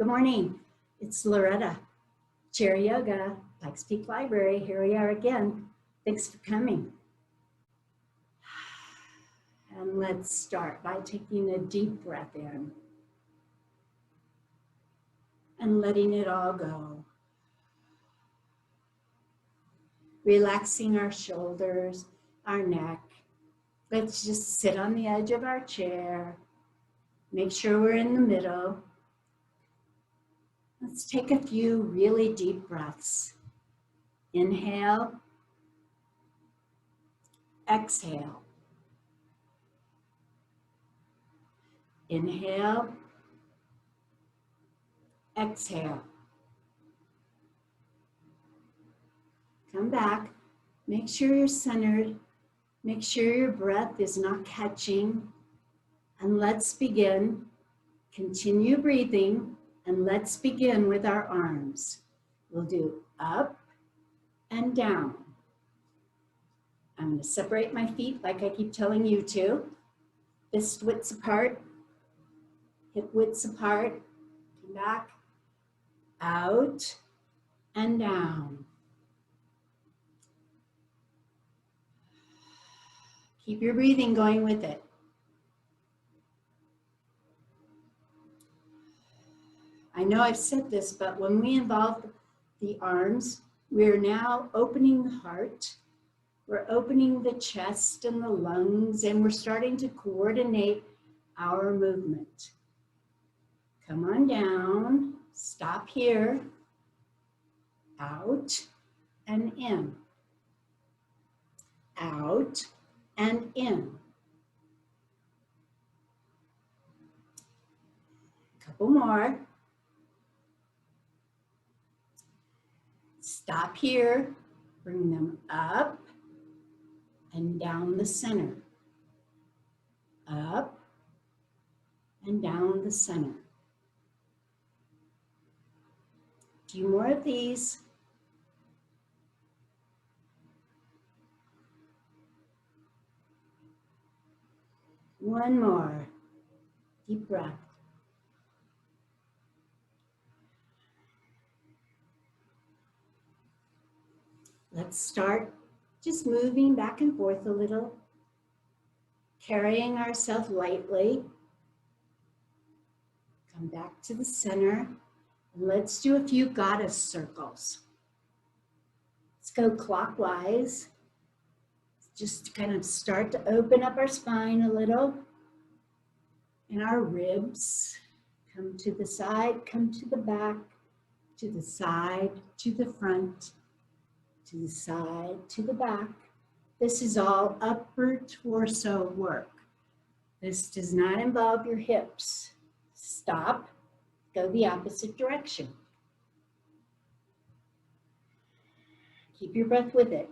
Good morning. It's Loretta, Chair Yoga, Pikes Peak Library. Here we are again. Thanks for coming. And let's start by taking a deep breath in and letting it all go. Relaxing our shoulders, our neck. Let's just sit on the edge of our chair. Make sure we're in the middle. Let's take a few really deep breaths. Inhale. Exhale. Inhale. Exhale. Come back. Make sure you're centered. Make sure your breath is not catching. And let's begin. Continue breathing. And let's begin with our arms. We'll do up and down. I'm going to separate my feet like I keep telling you to. Fist widths apart. Hip widths apart. Come back. Out and down. Keep your breathing going with it. I know I've said this, but when we involve the arms, we're now opening the heart, we're opening the chest and the lungs, and we're starting to coordinate our movement. Come on down, stop here, out and in, out and in. Couple more. Stop here, bring them up and down the center. Up and down the center. A few more of these. One more. Deep breath. Let's start just moving back and forth a little, carrying ourselves lightly. Come back to the center, and let's do a few goddess circles. Let's go clockwise, just to kind of start to open up our spine a little, and our ribs. Come to the side, come to the back, to the side, to the front, to the side, to the back. This is all upper torso work. This does not involve your hips. Stop, go the opposite direction. Keep your breath with it.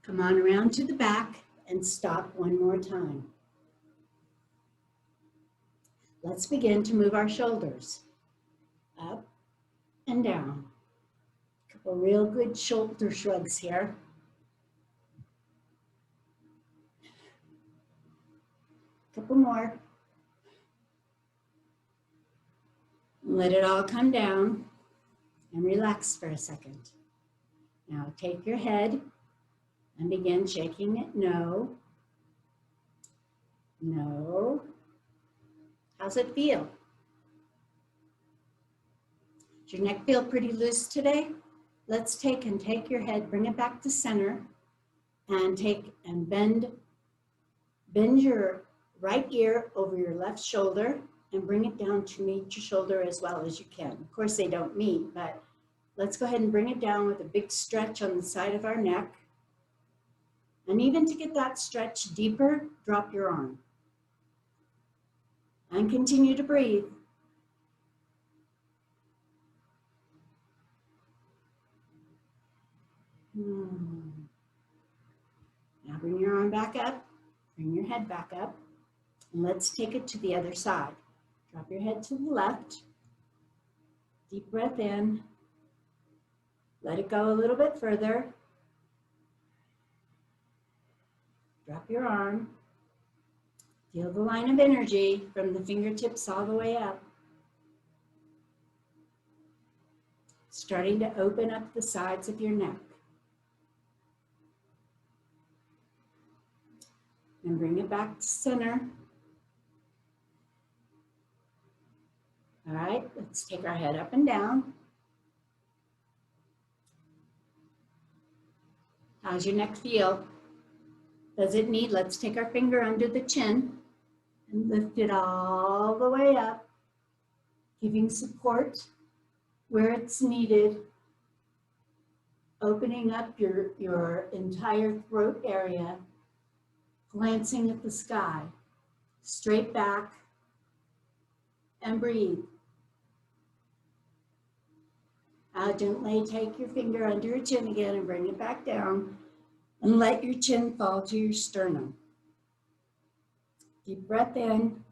Come on around to the back and stop one more time. Let's begin to move our shoulders up and down. A couple real good shoulder shrugs here. Couple more. Let it all come down and relax for a second. Now take your head and begin shaking it. No. No. How's it feel? Does your neck feel pretty loose today? Let's take your head, bring it back to center, and bend your right ear over your left shoulder and bring it down to meet your shoulder as well as you can. Of course they don't meet, but let's go ahead and bring it down with a big stretch on the side of our neck. And even to get that stretch deeper, drop your arm. And continue to breathe. Now bring your arm back up, bring your head back up, and let's take it to the other side. Drop your head to the left, deep breath in, let it go a little bit further, Drop your arm. Feel the line of energy from the fingertips all the way up. Starting to open up the sides of your neck. And bring it back to center. All right, let's take our head up and down. How's your neck feel? Does it need? Let's take our finger under the chin and lift it all the way up, giving support where it's needed, opening up your entire throat area, glancing at the sky, straight back, and breathe. Gently take your finger under your chin again and bring it back down, and let your chin fall to your sternum. Deep breath in,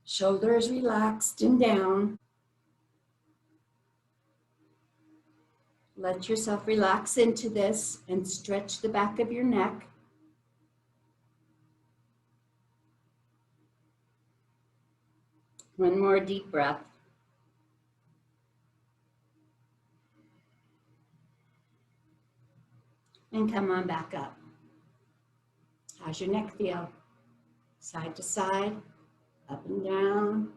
shoulders relaxed and down. Let yourself relax into this and stretch the back of your neck. One more deep breath. And come on back up. How's your neck feel? Side to side, up and down,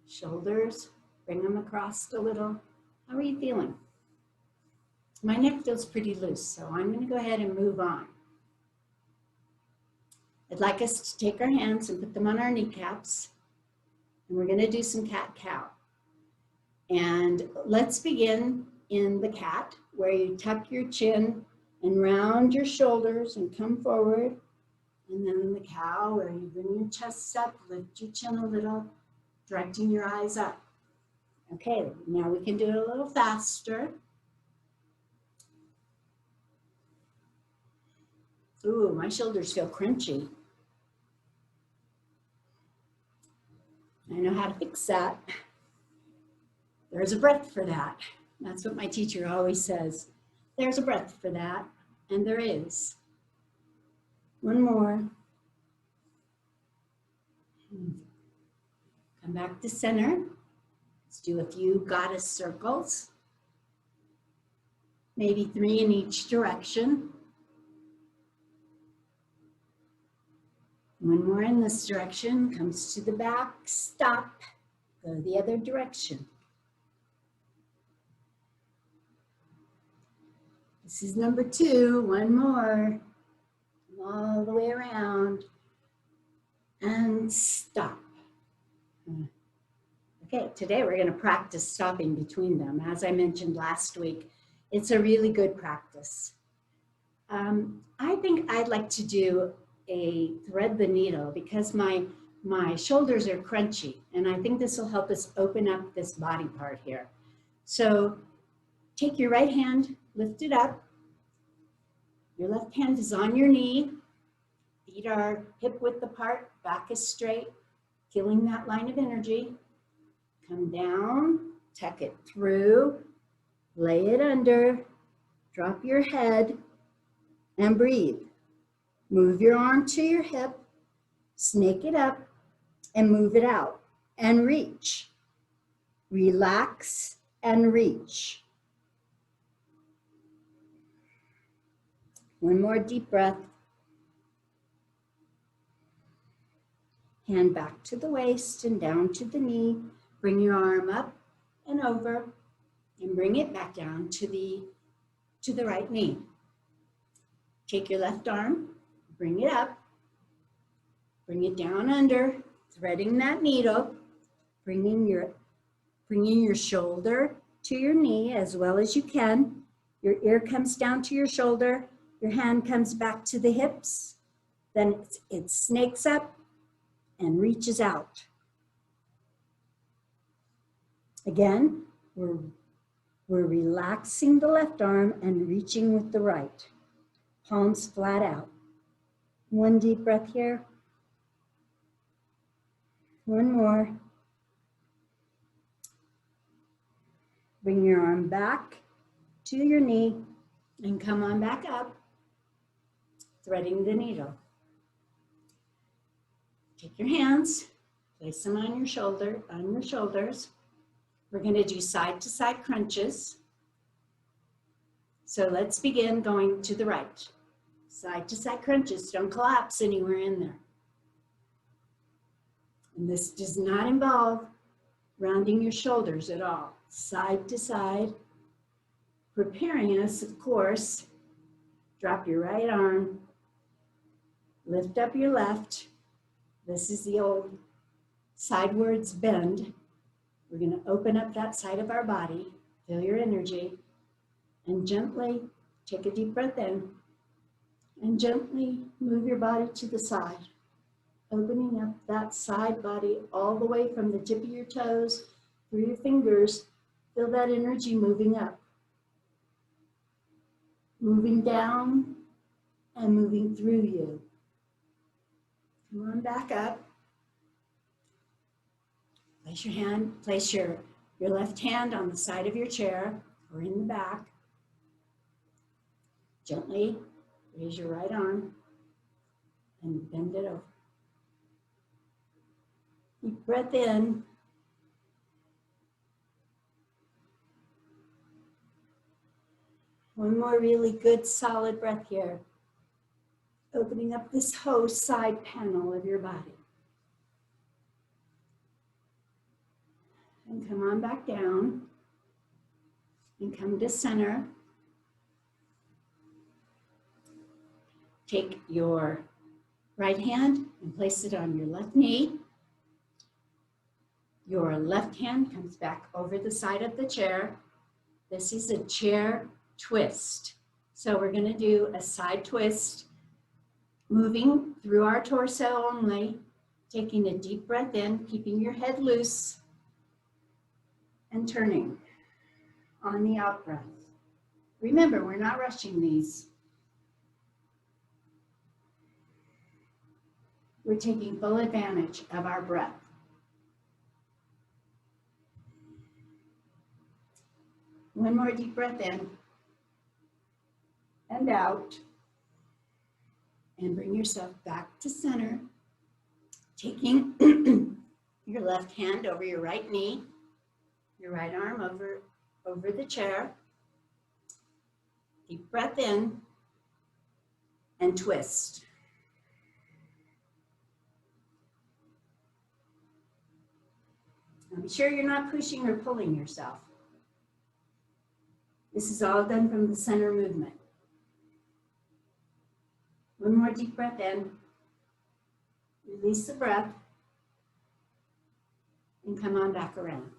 shoulders, bring them across a little. How are you feeling? My neck feels pretty loose, so I'm going to go ahead and move on. I'd like us to take our hands and put them on our kneecaps, and we're going to do some cat-cow. And let's begin in the cat, where you tuck your chin and round your shoulders and come forward. And then in the cow, where you bring your chest up, lift your chin a little, directing your eyes up. Okay, now we can do it a little faster. Ooh, my shoulders feel crunchy. I know how to fix that. There's a breath for that. That's what my teacher always says. There's a breath for that, and there is. One more. Come back to center. Let's do a few goddess circles. Maybe 3 in each direction. One more in this direction, comes to the back, stop, go the other direction. This is number 2, one more, all the way around, and stop. Okay, today we're going to practice stopping between them. As I mentioned last week, it's a really good practice. I think I'd like to do a thread the needle because my shoulders are crunchy, and I think this will help us open up this body part here. So take your right hand, lift it up. Your left hand is on your knee. Feet are hip width apart, back is straight, feeling that line of energy. Come down, tuck it through, lay it under, drop your head, and breathe. Move your arm to your hip, snake it up, and move it out, and reach. Relax and reach. One more deep breath. Hand back to the waist and down to the knee. Bring your arm up and over, and bring it back down to the right knee. Take your left arm, bring it up, bring it down under, threading that needle, bringing your shoulder to your knee as well as you can. Your ear comes down to your shoulder, your hand comes back to the hips, then it snakes up and reaches out. Again, we're relaxing the left arm and reaching with the right. Palms flat out. One deep breath here. One more. Bring your arm back to your knee and come on back up. threading the needle. Take your hands, place them on your shoulders. We're going to do side-to-side crunches. So let's begin going to the right. Side-to-side crunches, don't collapse anywhere in there. And this does not involve rounding your shoulders at all. Side to side, preparing us, of course. Drop your right arm, lift up your left. This is the old sidewards bend. We're going to open up that side of our body, feel your energy, and gently take a deep breath in, and gently move your body to the side, opening up that side body all the way from the tip of your toes through your fingers. Feel that energy moving up, moving down, and moving through you. Come on back up. Place your left hand on the side of your chair or in the back. Gently raise your right arm and bend it over. Deep breath in. One more really good solid breath here. Opening up this whole side panel of your body. And come on back down. And come to center. Take your right hand and place it on your left knee. Your left hand comes back over the side of the chair. This is a chair twist. So we're going to do a side twist, moving through our torso only, taking a deep breath in, keeping your head loose, and turning on the out breath. Remember, we're not rushing these. We're taking full advantage of our breath. One more deep breath in and out. And bring yourself back to center. Taking your left hand over your right knee, your right arm over the chair. Deep breath in and twist. Now be sure you're not pushing or pulling yourself. This is all done from the center movement. One more deep breath in. Release the breath. And come on back around.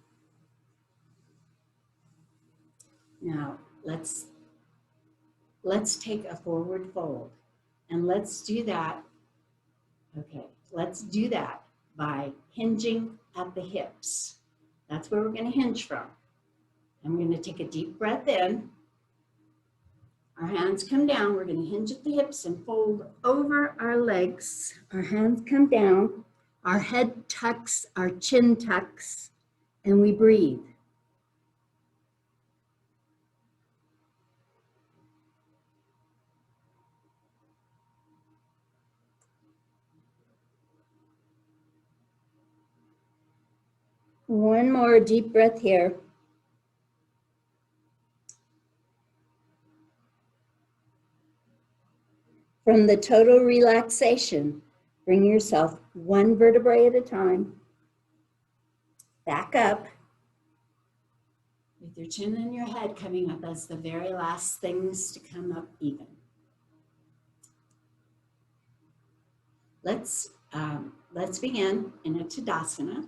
Now, let's take a forward fold. And let's do that. Okay, let's do that by hinging at the hips. That's where we're going to hinge from. I'm going to take a deep breath in. Our hands come down. We're going to hinge at the hips and fold over our legs. Our hands come down. Our head tucks, our chin tucks, and we breathe. One more deep breath here. From the total relaxation, bring yourself one vertebrae at a time. Back up with your chin and your head coming up as the very last things to come up even. Let's begin in a Tadasana.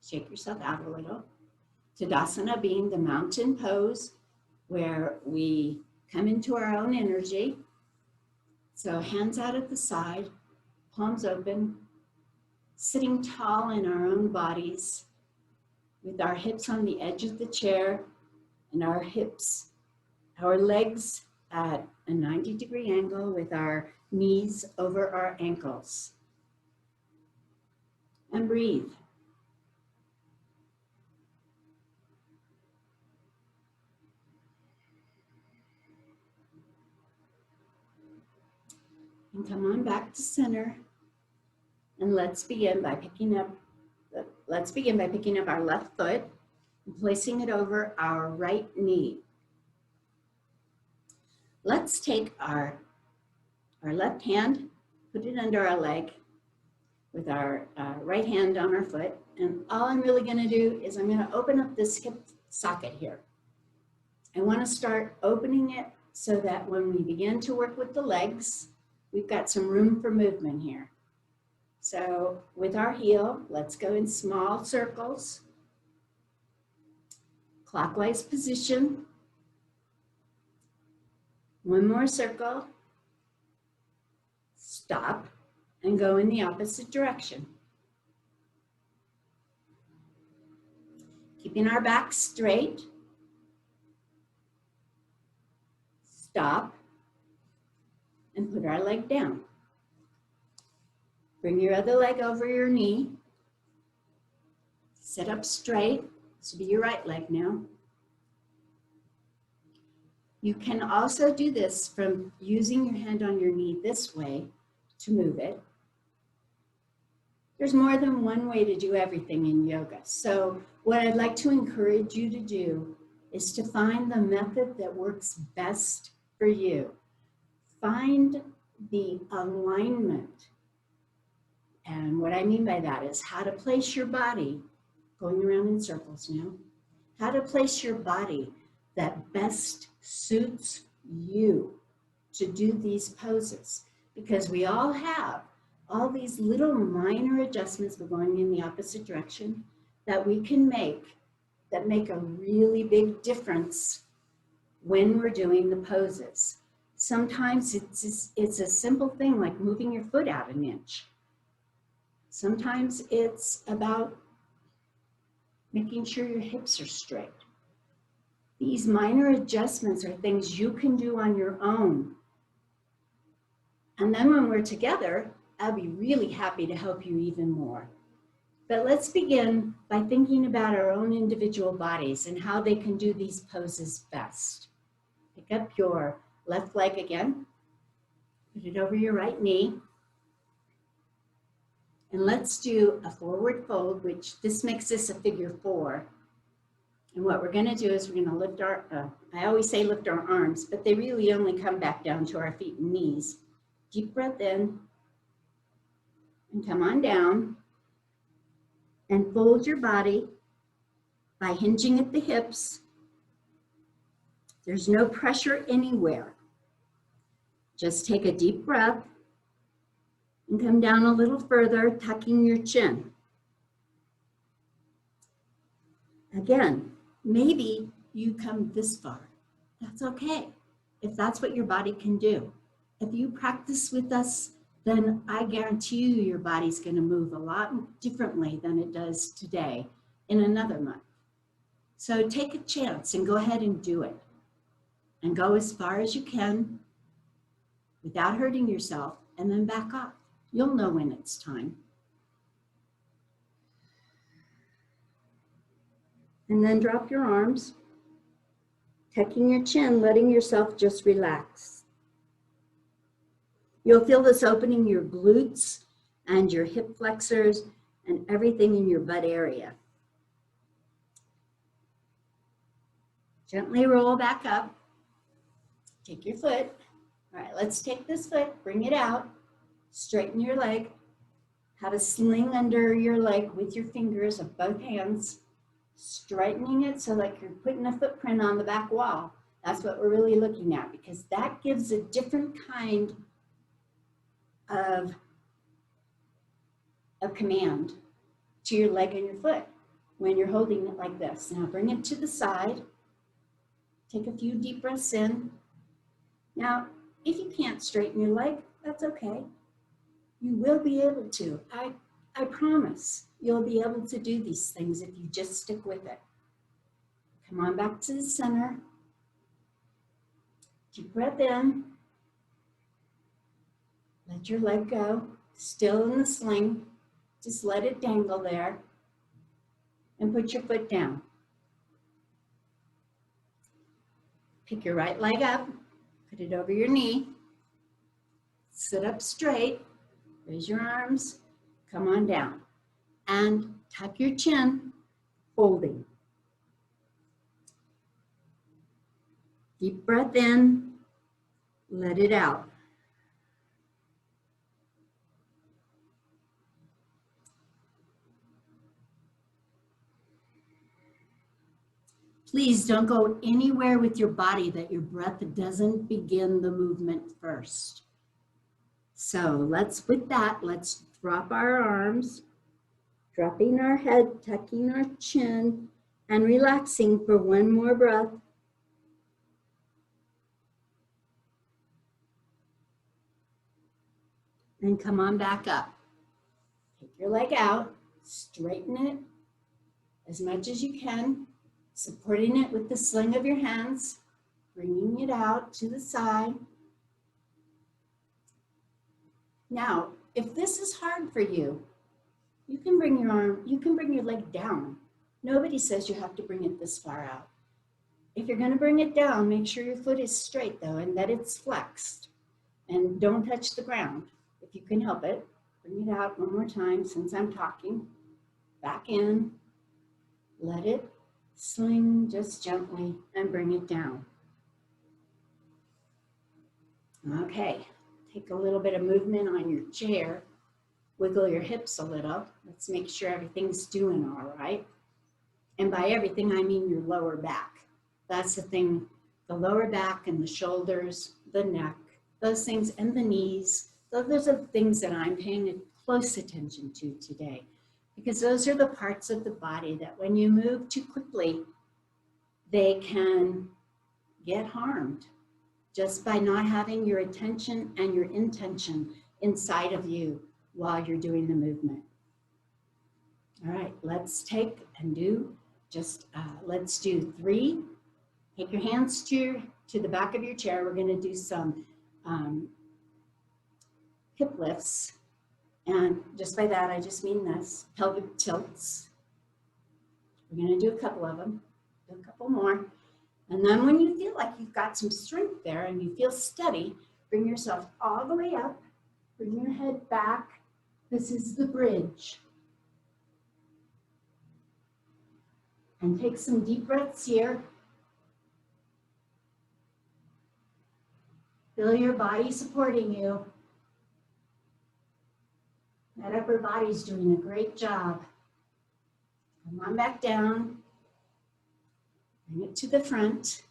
Shake yourself out a little. Tadasana being the mountain pose where we come into our own energy. So hands out at the side, palms open, sitting tall in our own bodies with our hips on the edge of the chair and our legs at a 90-degree angle with our knees over our ankles. And breathe. And come on back to center. And let's begin by picking up our left foot and placing it over our right knee. Let's take our left hand, put it under our leg with our right hand on our foot. And all I'm really going to do is I'm going to open up this hip socket here. I want to start opening it so that when we begin to work with the legs, we've got some room for movement here. So with our heel, let's go in small circles, clockwise position. One more circle, stop, and go in the opposite direction. Keeping our back straight, stop, and put our leg down. Bring your other leg over your knee. Sit up straight. This will be your right leg now. You can also do this from using your hand on your knee this way to move it. There's more than one way to do everything in yoga. So what I'd like to encourage you to do is to find the method that works best for you. Find the alignment. And what I mean by that is how to place your body, going around in circles now, how to place your body that best suits you to do these poses. Because we all have all these little minor adjustments, but going in the opposite direction, that we can make that make a really big difference when we're doing the poses. Sometimes it's a simple thing like moving your foot out an inch. Sometimes it's about making sure your hips are straight. These minor adjustments are things you can do on your own. And then when we're together, I'll be really happy to help you even more. But let's begin by thinking about our own individual bodies and how they can do these poses best. Pick up your left leg again, put it over your right knee, and let's do a forward fold, which this makes this a figure 4. And what we're going to do is we're going to lift our, I always say lift our arms, but they really only come back down to our feet and knees. Deep breath in, and come on down, and fold your body by hinging at the hips. There's no pressure anywhere. Just take a deep breath and come down a little further, tucking your chin. Again, maybe you come this far. That's okay, if that's what your body can do. If you practice with us, then I guarantee you your body's going to move a lot differently than it does today in another month. So take a chance and go ahead and do it. And go as far as you can without hurting yourself, and then back off. You'll know when it's time. And then drop your arms, tucking your chin, letting yourself just relax. You'll feel this opening your glutes and your hip flexors and everything in your butt area. Gently roll back up. Take your foot. All right, let's take this foot, bring it out, straighten your leg. Have a sling under your leg with your fingers of both hands, straightening it so like you're putting a footprint on the back wall. That's what we're really looking at, because that gives a different kind of command to your leg and your foot when you're holding it like this. Now bring it to the side. Take a few deep breaths in. Now, if you can't straighten your leg, that's okay. You will be able to. I promise you'll be able to do these things if you just stick with it. Come on back to the center. Deep breath in. Let your leg go. Still in the sling. Just let it dangle there. And put your foot down. Pick your right leg up. Put it over your knee. Sit up straight, raise your arms, come on down. And tuck your chin, folding. Deep breath in, let it out. Please don't go anywhere with your body that your breath doesn't begin the movement first. So let's drop our arms, dropping our head, tucking our chin, and relaxing for one more breath. And come on back up. Take your leg out, straighten it as much as you can, supporting it with the sling of your hands, bringing it out to the side. Now, if this is hard for you, you can bring your leg down. Nobody says you have to bring it this far out. If you're gonna bring it down, make sure your foot is straight though, and that it's flexed. And don't touch the ground. If you can help it, bring it out one more time since I'm talking. Back in, let it sling just gently and bring it down. Okay, take a little bit of movement on your chair. Wiggle your hips a little. Let's make sure everything's doing all right. And by everything, I mean your lower back. That's the thing, the lower back and the shoulders, the neck, those things, and the knees. Those are the things that I'm paying close attention to today, because those are the parts of the body that when you move too quickly, they can get harmed just by not having your attention and your intention inside of you while you're doing the movement. All right, let's take and do let's do 3. Take your hands to the back of your chair. We're going to do some hip lifts. And just by that, I just mean this, pelvic tilts. We're going to do a couple of them, do a couple more. And then when you feel like you've got some strength there and you feel steady, bring yourself all the way up, bring your head back. This is the bridge. And take some deep breaths here. Feel your body supporting you. That upper body's doing a great job. Come on back down. Bring it to the front.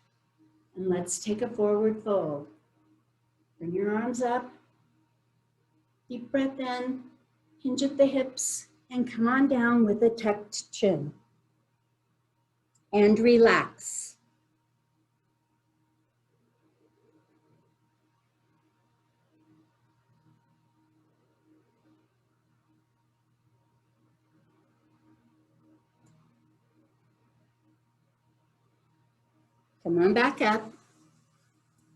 And let's take a forward fold. Bring your arms up. Deep breath in. Hinge at the hips. And come on down with a tucked chin. And relax. Come on back up,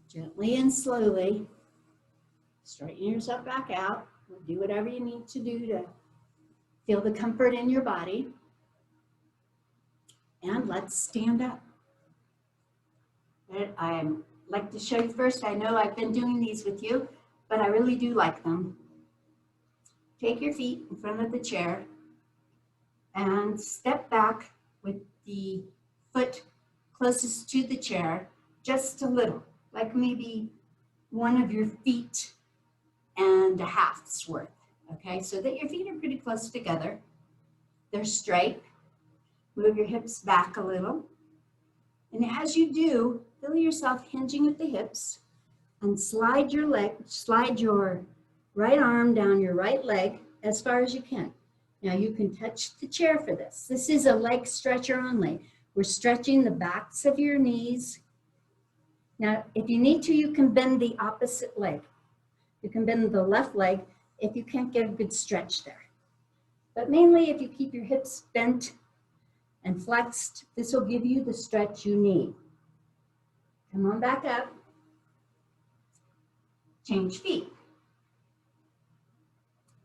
gently and slowly. Straighten yourself back out. Do whatever you need to do to feel the comfort in your body. And let's stand up. I'd like to show you first, I know I've been doing these with you, but I really do like them. Take your feet in front of the chair and step back with the foot closest to the chair, just a little, like maybe one of your feet and a half's worth, okay? So that your feet are pretty close together. They're straight. Move your hips back a little. And as you do, feel yourself hinging at the hips and slide your right arm down your right leg as far as you can. Now you can touch the chair for this. This is a leg stretcher only. We're stretching the backs of your knees. Now, if you need to, you can bend the opposite leg. You can bend the left leg if you can't get a good stretch there. But mainly if you keep your hips bent and flexed, this will give you the stretch you need. Come on back up. Change feet.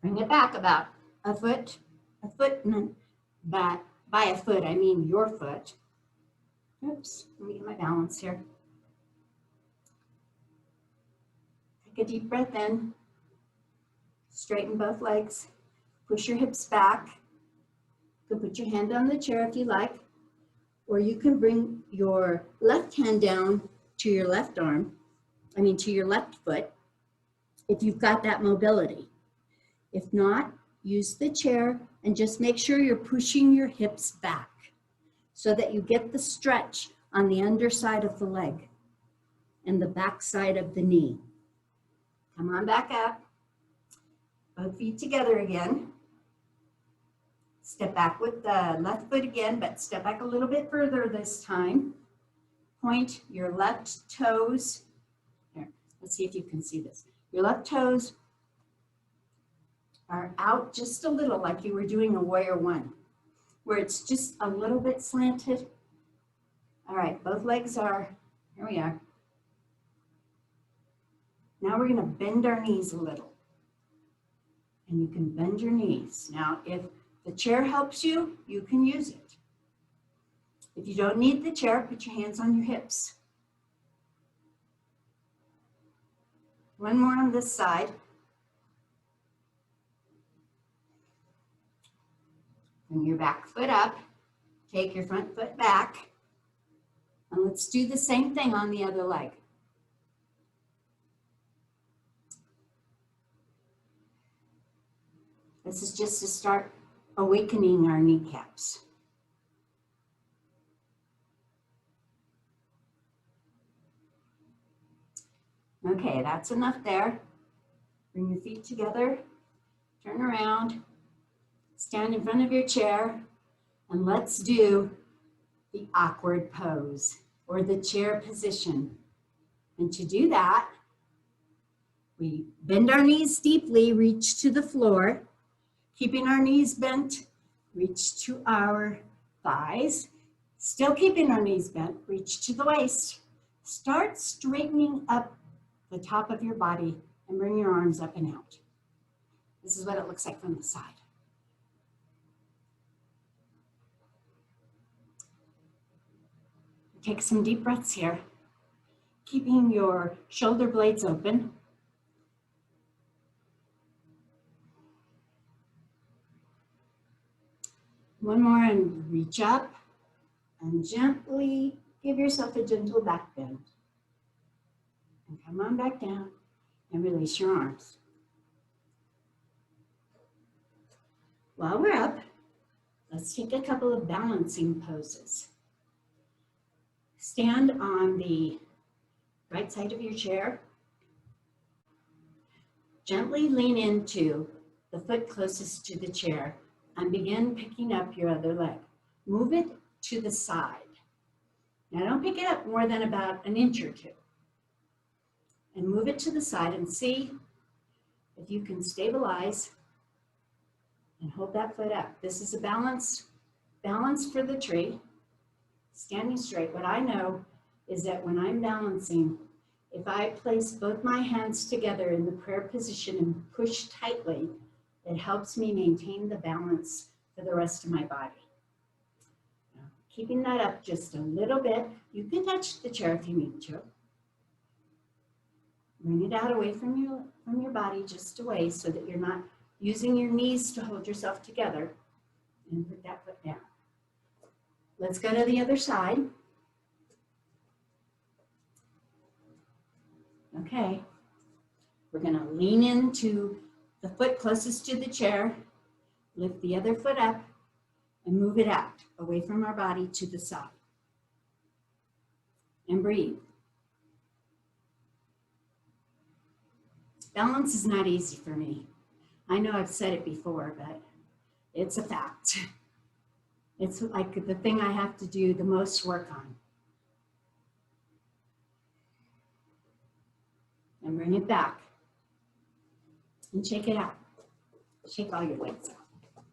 Bring it back about a foot, and then back. By a foot, I mean your foot. Oops, let me get my balance here. Take a deep breath in. Straighten both legs. Push your hips back. You can put your hand on the chair if you like, or you can bring your left hand down to your left arm, to your left foot, if you've got that mobility. If not, use the chair and just make sure you're pushing your hips back so that you get the stretch on the underside of the leg and the back side of the knee. Come on back up. Both feet together again. Step back with the left foot again, but step back a little bit further this time. Point your left toes. Here, let's see if you can see this. Your left toes are out just a little, like you were doing a warrior one, where it's just a little bit slanted. All right, both legs are, here we are. Now we're gonna bend our knees a little. And you can bend your knees. Now, if the chair helps you, you can use it. If you don't need the chair, put your hands on your hips. One more on this side. Bring your back foot up. Take your front foot back. And let's do the same thing on the other leg. This is just to start awakening our kneecaps. Okay, that's enough there. Bring your feet together, turn around, stand in front of your chair, and let's do the awkward pose or the chair position. And to do that, we bend our knees deeply, reach to the floor, keeping our knees bent, reach to our thighs, still keeping our knees bent, reach to the waist. Start straightening up the top of your body and bring your arms up and out. This is what it looks like from the side. Take some deep breaths here, keeping your shoulder blades open. One more and reach up and gently give yourself a gentle back bend. And come on back down and release your arms. While we're up, let's take a couple of balancing poses. Stand on the right side of your chair. Gently lean into the foot closest to the chair and begin picking up your other leg. Move it to the side. Now don't pick it up more than about an inch or two. And move it to the side and see if you can stabilize and hold that foot up. This is a balance for the tree. Standing straight. What I know is that when I'm balancing, if I place both my hands together in the prayer position and push tightly, it helps me maintain the balance for the rest of my body. Now, keeping that up just a little bit. You can touch the chair if you need to. Bring it out away from your body, just away, so that you're not using your knees to hold yourself together. And put that foot down. Let's go to the other side. Okay, we're gonna lean into the foot closest to the chair, lift the other foot up, and move it out, away from our body to the side. And breathe. Balance is not easy for me. I know I've said it before, but it's a fact. It's like the thing I have to do the most work on. And bring it back. And shake it out. Shake all your legs out.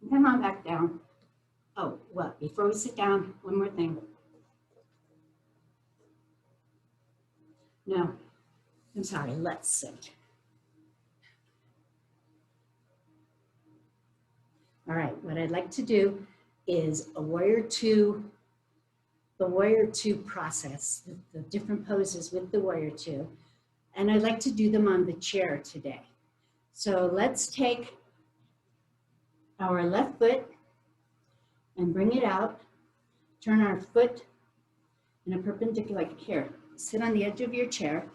And come on back down. Oh, well, before we sit down, one more thing. No, I'm sorry, let's sit. All right, what I'd like to do is a warrior two, the warrior two process, the different poses with the warrior two. And I'd like to do them on the chair today. So let's take our left foot and bring it out. Turn our foot in a perpendicular, like here. Sit on the edge of your chair.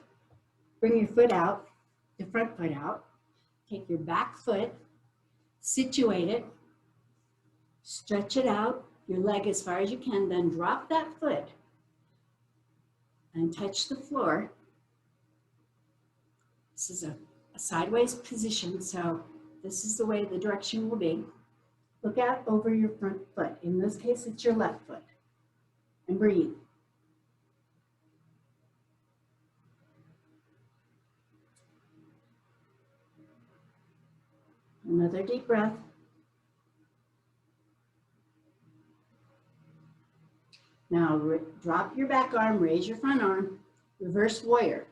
Bring your foot out, the front foot out. Take your back foot, situate it, stretch it out, your leg as far as you can, then drop that foot and touch the floor. This is a sideways position, so this is the way the direction will be. Look out over your front foot. In this case, it's your left foot. And breathe. Another deep breath. Now drop your back arm, raise your front arm, reverse warrior.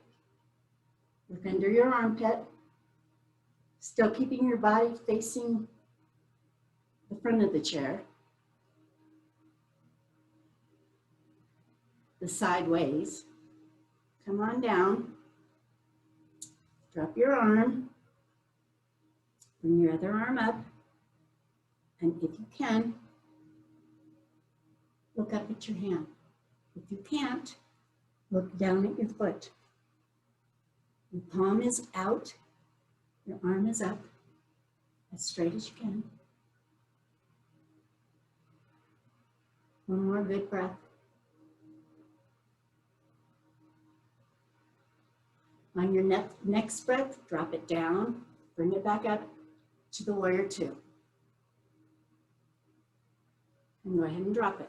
Look under your armpit, still keeping your body facing the front of the chair. The sideways. Come on down. Drop your arm. Bring your other arm up. And if you can, look up at your hand. If you can't, look down at your foot. Your palm is out. Your arm is up. As straight as you can. One more good breath. On your next breath, drop it down. Bring it back up to the warrior two. And go ahead and drop it.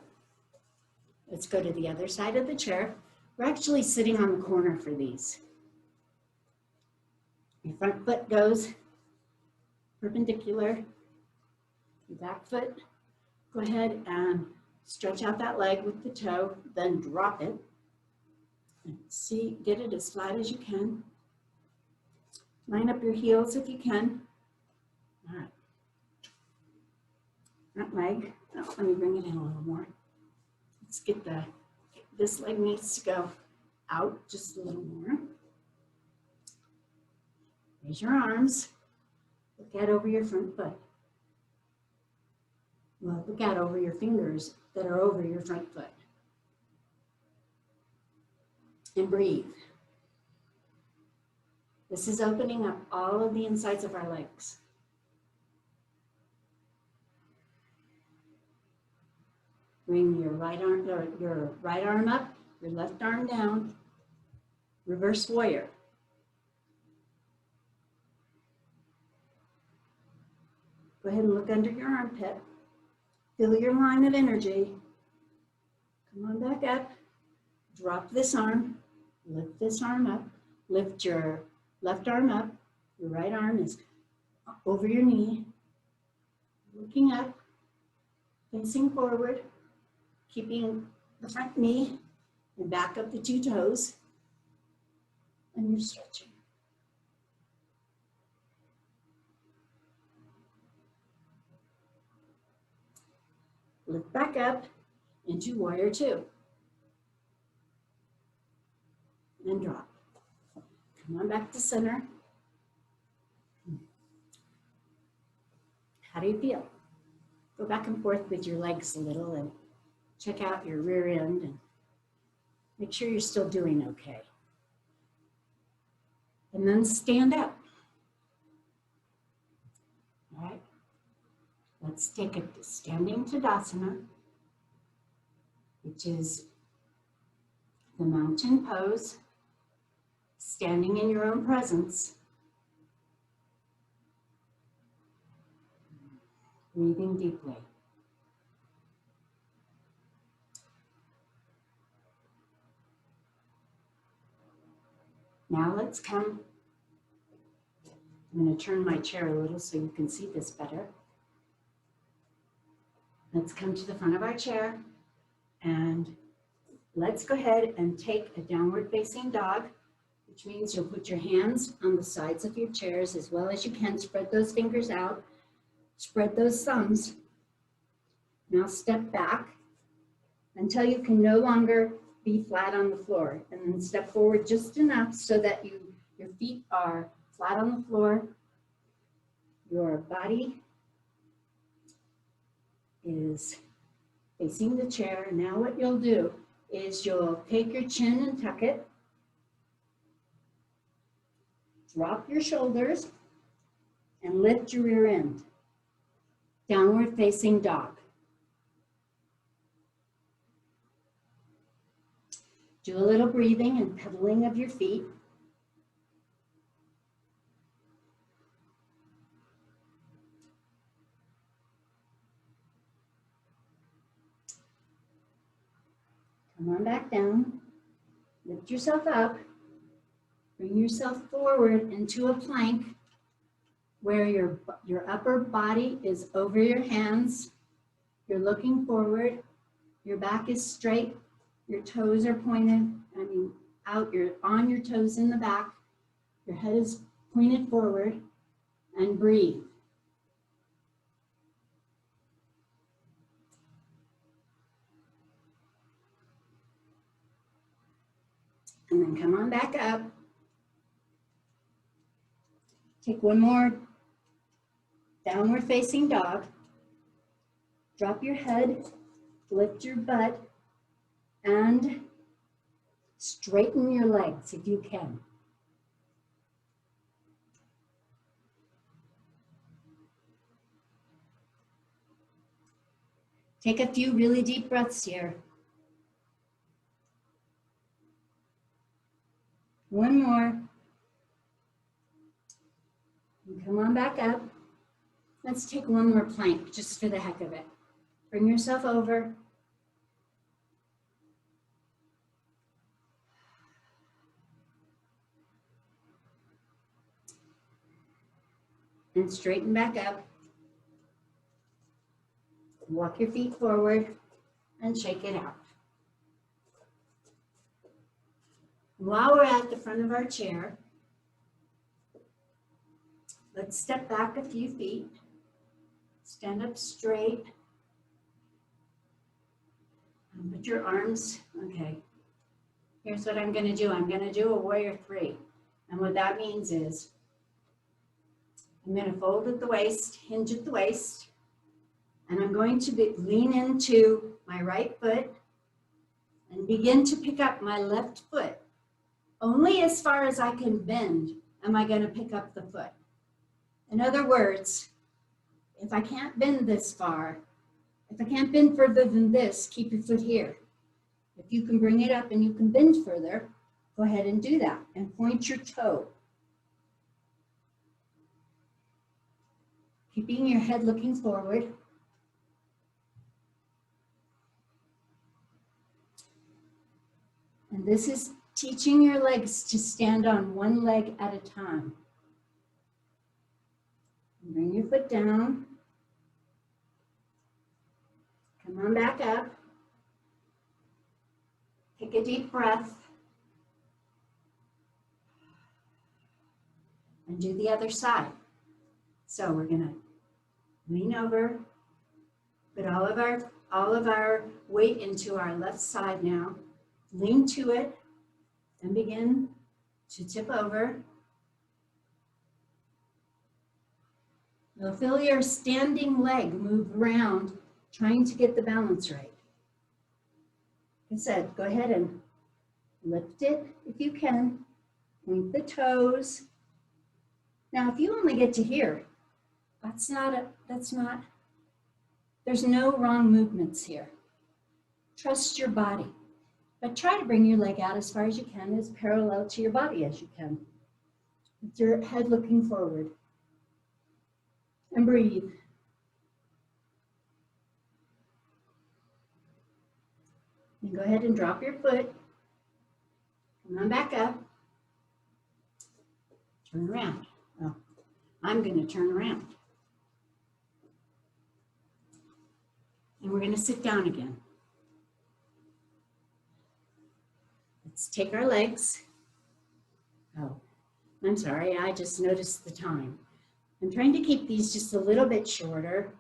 Let's go to the other side of the chair. We're actually sitting on the corner for these. Your front foot goes perpendicular. Your back foot, go ahead and stretch out that leg with the toe, then drop it. And see, get it as flat as you can. Line up your heels if you can. All right. Front leg. Oh, let me bring it in a little more. Let's get this leg needs to go out just a little more. Raise your arms. Look out over your front foot. Well, look out over your fingers that are over your front foot. And breathe. This is opening up all of the insides of our legs. Bring your right arm up, your left arm down. Reverse warrior. Go ahead and look under your armpit. Feel your line of energy. Come on back up. Drop this arm. Lift this arm up. Lift your left arm up. Your right arm is over your knee. Looking up. Facing forward. Keeping the front knee and back up the two toes. And you're stretching. Lift back up into warrior two. And drop. Come on back to center. How do you feel? Go back and forth with your legs a little and check out your rear end and make sure you're still doing okay. And then stand up. All right. Let's take a standing Tadasana, which is the mountain pose, standing in your own presence. Breathing deeply. Now let's come. I'm going to turn my chair a little so you can see this better. Let's come to the front of our chair and let's go ahead and take a downward facing dog, which means you'll put your hands on the sides of your chairs as well as you can. Spread those fingers out, spread those thumbs. Now step back until you can no longer be flat on the floor, and then step forward just enough so that your feet are flat on the floor Your body is facing the chair. Now what you'll do is you'll take your chin and tuck it. Drop your shoulders and lift your rear end. Downward facing dog. Do a little breathing and pedaling of your feet. Come on back down. Lift yourself up. Bring yourself forward into a plank where your upper body is over your hands. You're looking forward. Your back is straight. Your toes are pointed, out. You're on your toes in the back. Your head is pointed forward, and breathe. And then come on back up. Take one more downward facing dog. Drop your head, lift your butt, and straighten your legs if you can. Take a few really deep breaths here. One more. And come on back up. Let's take one more plank just for the heck of it. Bring yourself over. And straighten back up. Walk your feet forward and shake it out. While we're at the front of our chair, let's step back a few feet. Stand up straight. And put your arms, okay. Here's what I'm gonna do. I'm gonna do a warrior 3. And what that means is, I'm gonna fold at the waist, hinge at the waist, and I'm going to lean into my right foot and begin to pick up my left foot. Only as far as I can bend am I going to pick up the foot. In other words, if I can't bend this far, if I can't bend further than this, keep your foot here. If you can bring it up and you can bend further, go ahead and do that and point your toe. Keeping your head looking forward. And this is teaching your legs to stand on one leg at a time. Bring your foot down. Come on back up. Take a deep breath. And do the other side. So we're going to lean over, put all of our weight into our left side now. Lean to it and begin to tip over. You'll feel your standing leg move around, trying to get the balance right. Like I said, go ahead and lift it if you can. Point the toes. Now, if you only get to here, there's no wrong movements here. Trust your body. But try to bring your leg out as far as you can, as parallel to your body as you can. With your head looking forward. And breathe. And go ahead and drop your foot. Come on back up. Turn around. Well, I'm going to turn around. And we're going to sit down again. Let's take our legs. Oh, I'm sorry, I just noticed the time. I'm trying to keep these just a little bit shorter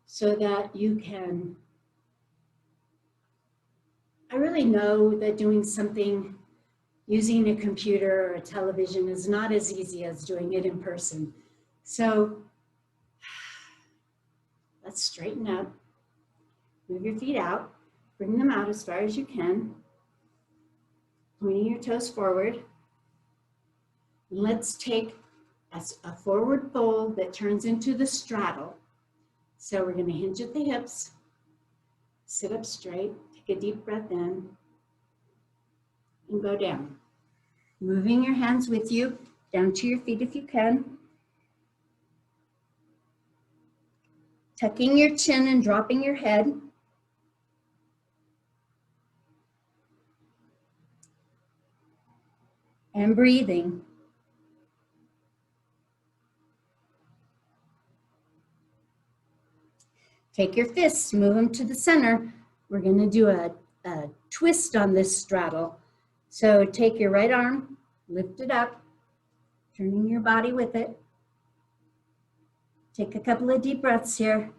so that you can, I really know that doing something using a computer or a television is not as easy as doing it in person. So Let's straighten up. Move your feet out. Bring them out as far as you can. Pointing your toes forward. And let's take a forward fold that turns into the straddle. So we're going to hinge at the hips. Sit up straight. Take a deep breath in. And go down. Moving your hands with you down to your feet if you can. Tucking your chin and dropping your head. And breathing. Take your fists, move them to the center. We're going to do a twist on this straddle. So take your right arm, lift it up, turning your body with it. Take a couple of deep breaths here.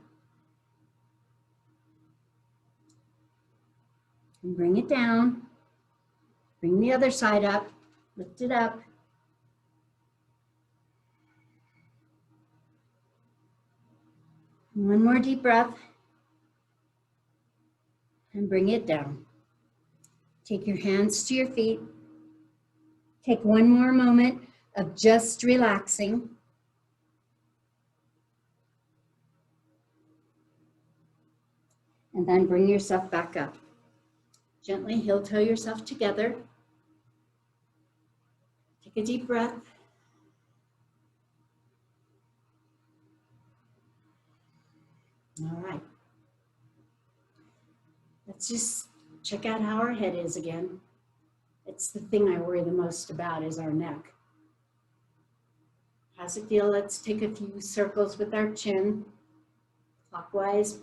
And bring it down. Bring the other side up, lift it up. One more deep breath. And bring it down. Take your hands to your feet. Take one more moment of just relaxing. And then bring yourself back up. Gently heel-toe yourself together. Take a deep breath. All right. Let's just check out how our head is again. It's the thing I worry the most about is our neck. How's it feel? Let's take a few circles with our chin, clockwise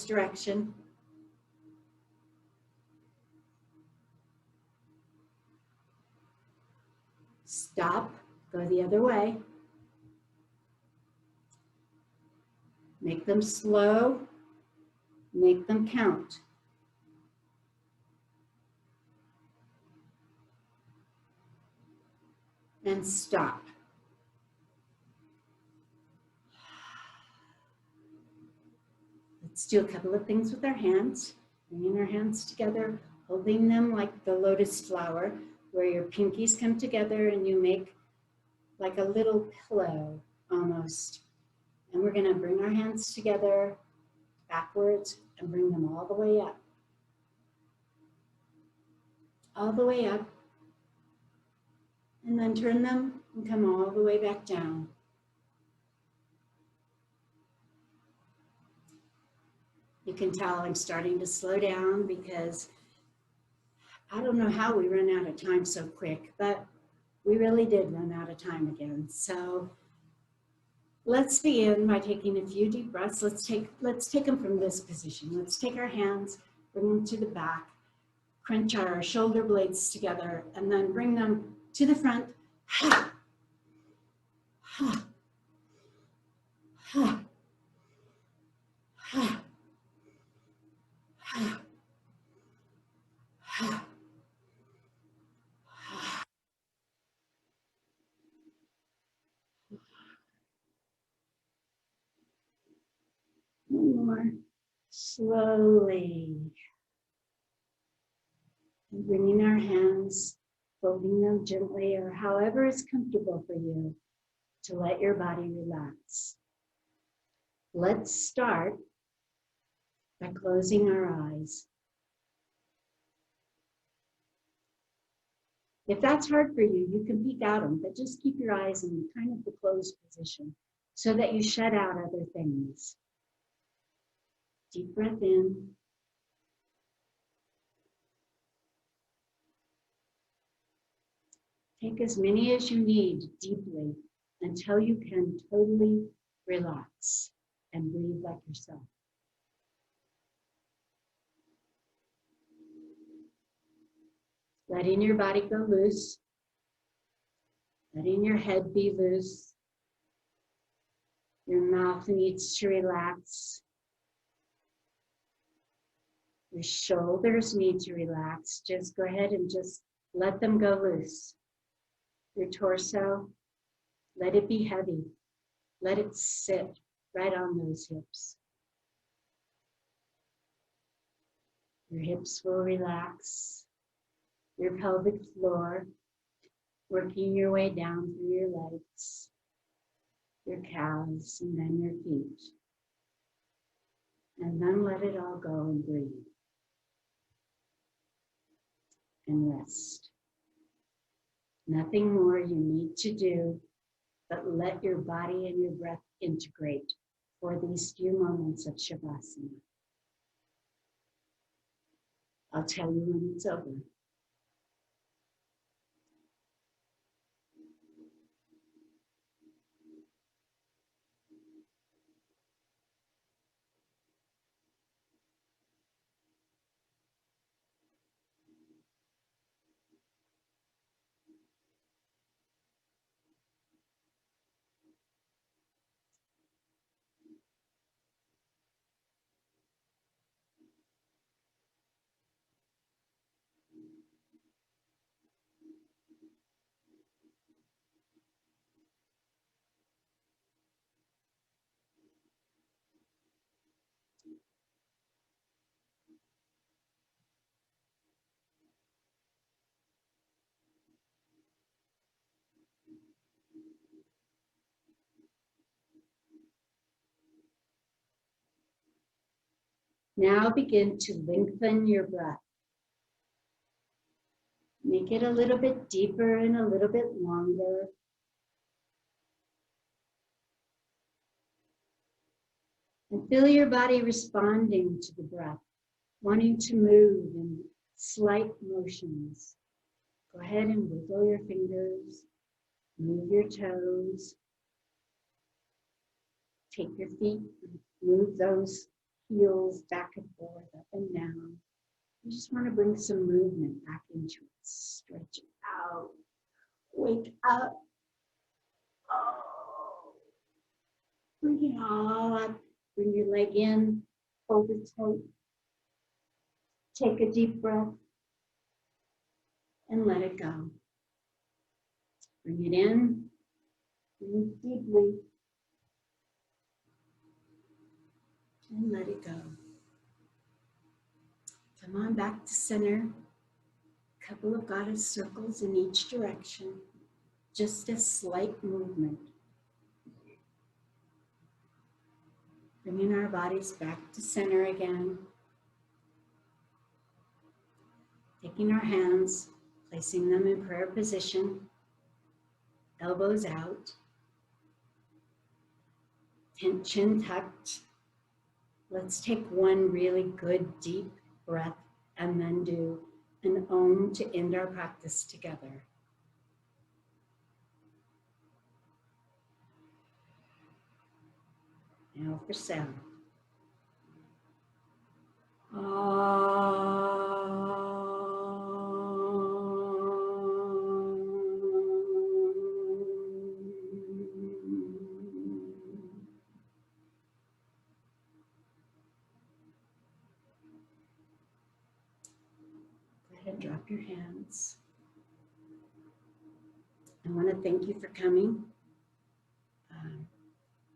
direction. Stop, go the other way. Make them slow, make them count. And stop. Let's do a couple of things with our hands. Bringing our hands together, holding them like the lotus flower, where your pinkies come together and you make like a little pillow almost. And we're going to bring our hands together backwards and bring them all the way up. All the way up. And then turn them and come all the way back down. You can tell I'm starting to slow down because I don't know how we run out of time so quick, but we really did run out of time again. So let's begin by taking a few deep breaths. Let's take them from this position. Let's take our hands, bring them to the back, crunch our shoulder blades together, and then bring them to the front. Ha, ha, ha, ha, ha, ha. One more. Slowly. And bringing our hands, folding them gently or however is comfortable for you to let your body relax. Let's start by closing our eyes. If that's hard for you, you can peek out them, but just keep your eyes in kind of the closed position so that you shut out other things. Deep breath in. Take as many as you need deeply until you can totally relax and breathe like yourself. Letting your body go loose. Letting your head be loose. Your mouth needs to relax. Your shoulders need to relax. Just go ahead and just let them go loose. Your torso, let it be heavy. Let it sit right on those hips. Your hips will relax. Your pelvic floor, working your way down through your legs, your calves, and then your feet. And then let it all go and breathe. And rest. Nothing more you need to do, but let your body and your breath integrate for these few moments of Shavasana. I'll tell you when it's over. Now begin to lengthen your breath. Make it a little bit deeper and a little bit longer. And feel your body responding to the breath, wanting to move in slight motions. Go ahead and wiggle your fingers, move your toes, take your feet, move those heels back and forth, up and down. You just want to bring some movement back into it. Stretch it out, wake up. Oh. Bring it all up, bring your leg in, hold it tight. Take a deep breath and let it go. Bring it in, breathe deeply, and let it go. Come on back to center. A couple of goddess circles in each direction. Just a slight movement. Bringing our bodies back to center again. Taking our hands, placing them in prayer position. Elbows out. Chin tucked. Let's take one really good deep breath and then do an Om to end our practice together. Now for sound. Go ahead and drop your hands. I want to thank you for coming.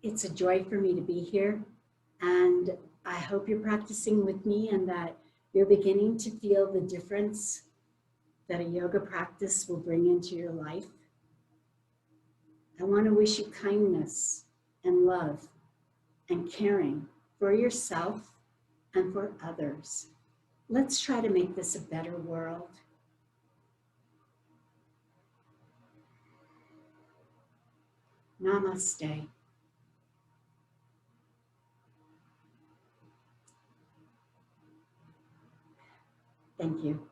It's a joy for me to be here, and I hope you're practicing with me and that you're beginning to feel the difference that a yoga practice will bring into your life. I want to wish you kindness and love and caring for yourself and for others. Let's try to make this a better world. Namaste. Thank you.